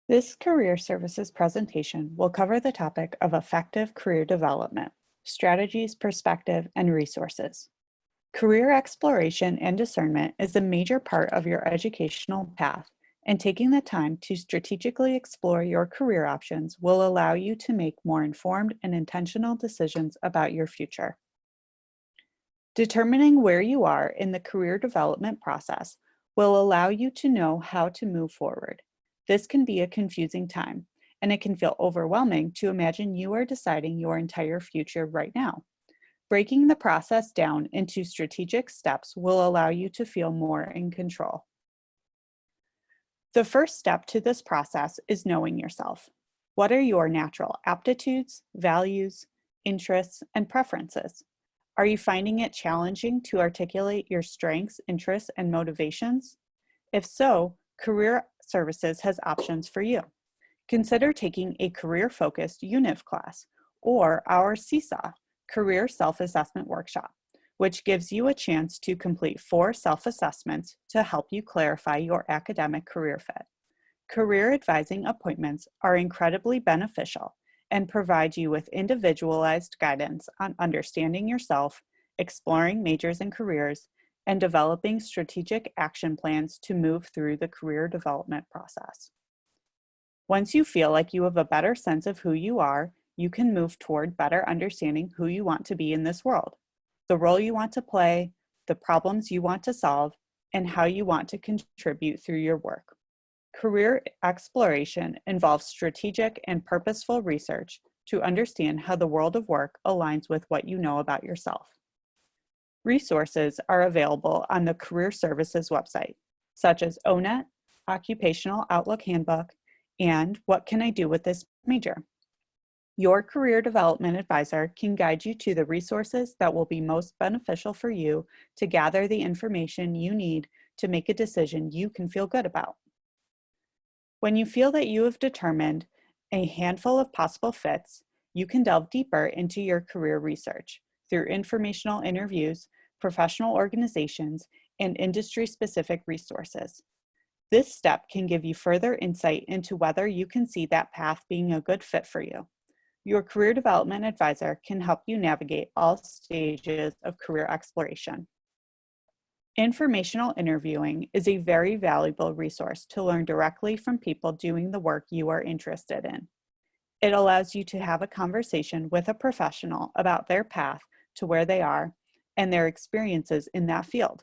This career services presentation will cover the topic of effective career development, strategies, perspective, and resources. Career exploration and discernment is a major part of your educational path, and taking the time to strategically explore your career options will allow you to make more informed and intentional decisions about your future. Determining where you are in the career development process will allow you to know how to move forward. This can be a confusing time, and it can feel overwhelming to imagine you are deciding your entire future right now. Breaking the process down into strategic steps will allow you to feel more in control. The first step to this process is knowing yourself. What are your natural aptitudes, values, interests, and preferences? Are you finding it challenging to articulate your strengths, interests, and motivations? If so, Career Services has options for you. Consider taking a career-focused UNIV class or our Seesaw Career Self-Assessment Workshop, which gives you a chance to complete 4 self-assessments to help you clarify your academic career fit. Career advising appointments are incredibly beneficial and provide you with individualized guidance on understanding yourself, exploring majors and careers, and developing strategic action plans to move through the career development process. Once you feel like you have a better sense of who you are, you can move toward better understanding who you want to be in this world, the role you want to play, the problems you want to solve, and how you want to contribute through your work. Career exploration involves strategic and purposeful research to understand how the world of work aligns with what you know about yourself. Resources are available on the Career Services website, such as ONET, Occupational Outlook Handbook, and What Can I Do with This Major? Your career development advisor can guide you to the resources that will be most beneficial for you to gather the information you need to make a decision you can feel good about. When you feel that you have determined a handful of possible fits, you can delve deeper into your career research through informational interviews, professional organizations, and industry-specific resources. This step can give you further insight into whether you can see that path being a good fit for you. Your career development advisor can help you navigate all stages of career exploration. Informational interviewing is a very valuable resource to learn directly from people doing the work you are interested in. It allows you to have a conversation with a professional about their path to where they are and their experiences in that field.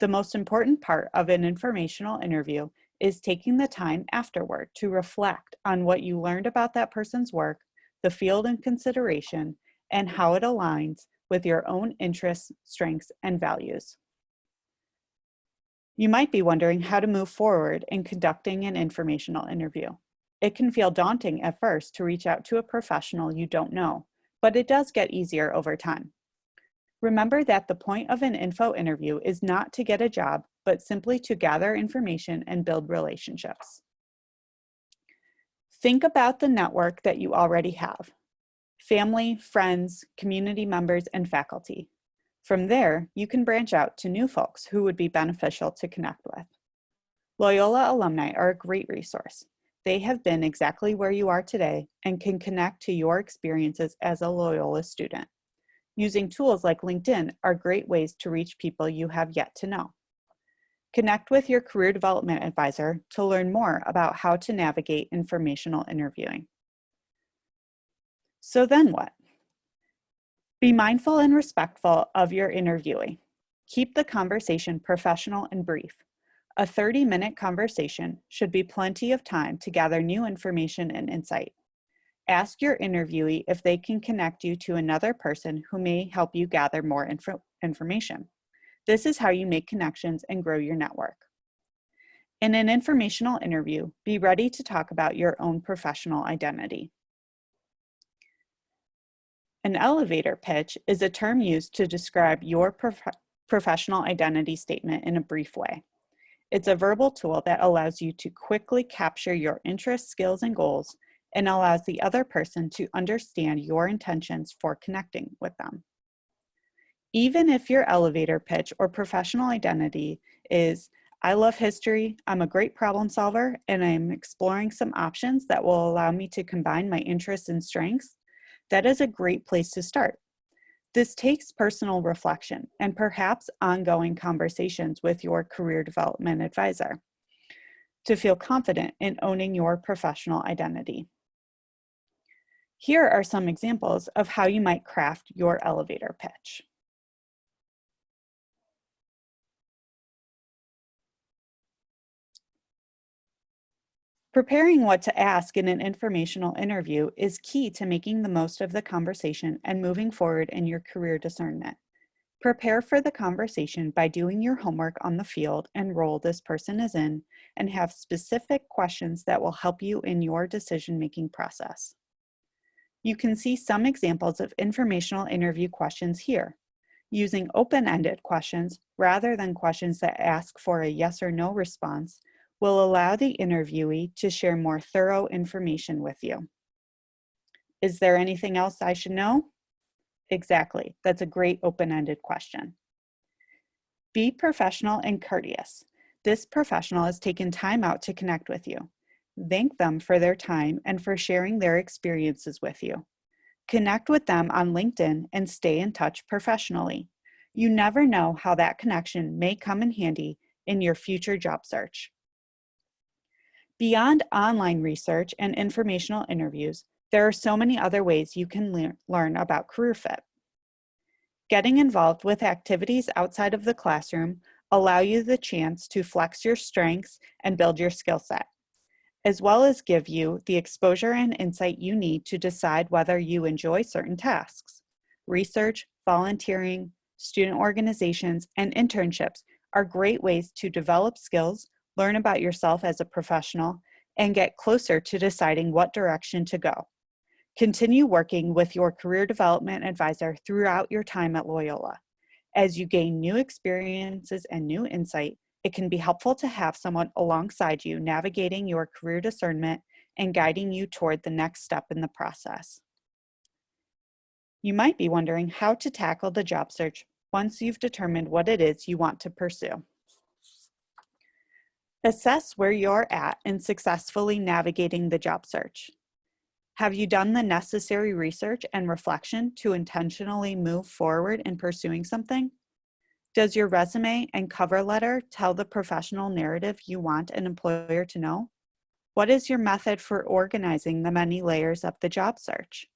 The most important part of an informational interview is taking the time afterward to reflect on what you learned about that person's work, the field in consideration, and how it aligns with your own interests, strengths, and values. You might be wondering how to move forward in conducting an informational interview. It can feel daunting at first to reach out to a professional you don't know, but it does get easier over time. Remember that the point of an info interview is not to get a job, but simply to gather information and build relationships. Think about the network that you already have: family, friends, community members, and faculty. From there, you can branch out to new folks who would be beneficial to connect with. Loyola alumni are a great resource. They have been exactly where you are today and can connect to your experiences as a Loyola student. Using tools like LinkedIn are great ways to reach people you have yet to know. Connect with your career development advisor to learn more about how to navigate informational interviewing. So then what? Be mindful and respectful of your interviewee. Keep the conversation professional and brief. A 30-minute conversation should be plenty of time to gather new information and insight. Ask your interviewee if they can connect you to another person who may help you gather more information. This is how you make connections and grow your network. In an informational interview, be ready to talk about your own professional identity. An elevator pitch is a term used to describe your professional identity statement in a brief way. It's a verbal tool that allows you to quickly capture your interests, skills, and goals, and allows the other person to understand your intentions for connecting with them. Even if your elevator pitch or professional identity is I love history, I'm a great problem solver, and I'm exploring some options that will allow me to combine my interests and strengths, that is a great place to start. This takes personal reflection and perhaps ongoing conversations with your career development advisor to feel confident in owning your professional identity. Here are some examples of how you might craft your elevator pitch. Preparing what to ask in an informational interview is key to making the most of the conversation and moving forward in your career discernment. Prepare for the conversation by doing your homework on the field and role this person is in, and have specific questions that will help you in your decision-making process. You can see some examples of informational interview questions here. Using open-ended questions rather than questions that ask for a yes or no response will allow the interviewee to share more thorough information with you. Is there anything else I should know? Exactly, that's a great open-ended question. Be professional and courteous. This professional has taken time out to connect with you. Thank them for their time and for sharing their experiences with you. Connect with them on LinkedIn and stay in touch professionally. You never know how that connection may come in handy in your future job search. Beyond online research and informational interviews, there are so many other ways you can learn about career fit. Getting involved with activities outside of the classroom allow you the chance to flex your strengths and build your skill set, as well as give you the exposure and insight you need to decide whether you enjoy certain tasks. Research, volunteering, student organizations, and internships are great ways to develop skills, learn about yourself as a professional, and get closer to deciding what direction to go. Continue working with your career development advisor throughout your time at Loyola. As you gain new experiences and new insight, it can be helpful to have someone alongside you navigating your career discernment and guiding you toward the next step in the process. You might be wondering how to tackle the job search once you've determined what it is you want to pursue. Assess where you're at in successfully navigating the job search. Have you done the necessary research and reflection to intentionally move forward in pursuing something? Does your resume and cover letter tell the professional narrative you want an employer to know? What is your method for organizing the many layers of the job search?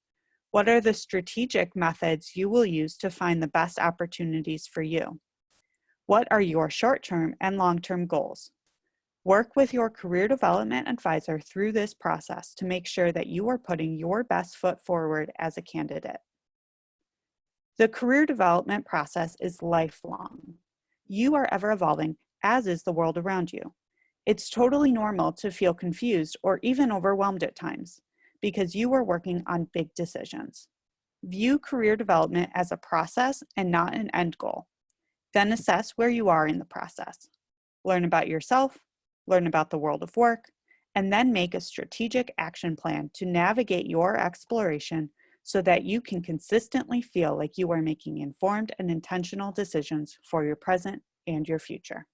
What are the strategic methods you will use to find the best opportunities for you? What are your short-term and long-term goals? Work with your career development advisor through this process to make sure that you are putting your best foot forward as a candidate. The career development process is lifelong. You are ever evolving, as is the world around you. It's totally normal to feel confused or even overwhelmed at times because you are working on big decisions. View career development as a process and not an end goal. Then assess where you are in the process. Learn about yourself, learn about the world of work, and then make a strategic action plan to navigate your exploration so that you can consistently feel like you are making informed and intentional decisions for your present and your future.